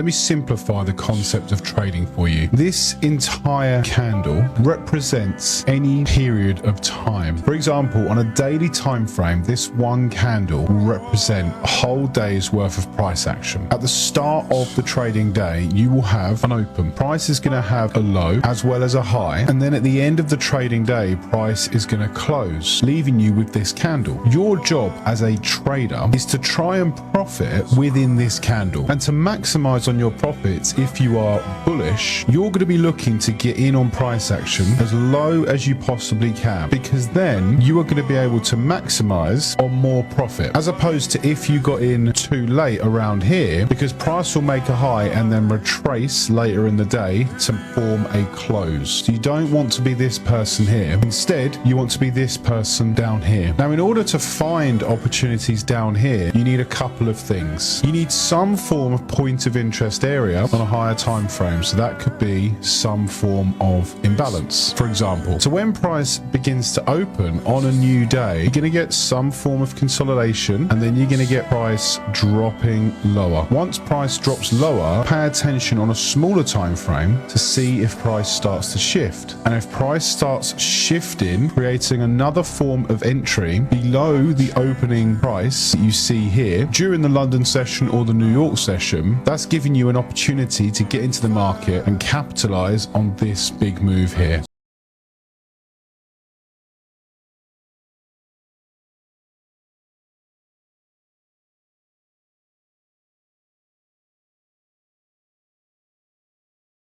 Let me simplify the concept of trading for you. This entire candle represents any period of time. For example, on a daily time frame, this one candle will represent a whole day's worth of price action. At the start of the trading day, you will have an open. Price is going to have a low as well as a high, and then at the end of the trading day, price is going to close, leaving you with this candle. Your job as a trader is to try and profit within this candle, and to maximize on your profits. If you are bullish, you're going to be looking to get in on price action as low as you possibly can, because then you are going to be able to maximize on more profit, as opposed to if you got in too late around here, because price will make a high and then retrace later in the day to form a close. So you don't want to be this person here. Instead, you want to be this person down here. Now, in order to find opportunities down here, you need a couple of things. You need some form of point of interest area on a higher time frame. So that could be some form of imbalance, for example. So when price begins to open on a new day, you're going to get some form of consolidation, and then you're going to get price dropping lower. Once price drops lower, pay attention on a smaller time frame to see if price starts to shift. And if price starts shifting, creating another form of entry below the opening price that you see here during the London session or the New York session, that's giving you an opportunity to get into the market and capitalize on this big move here.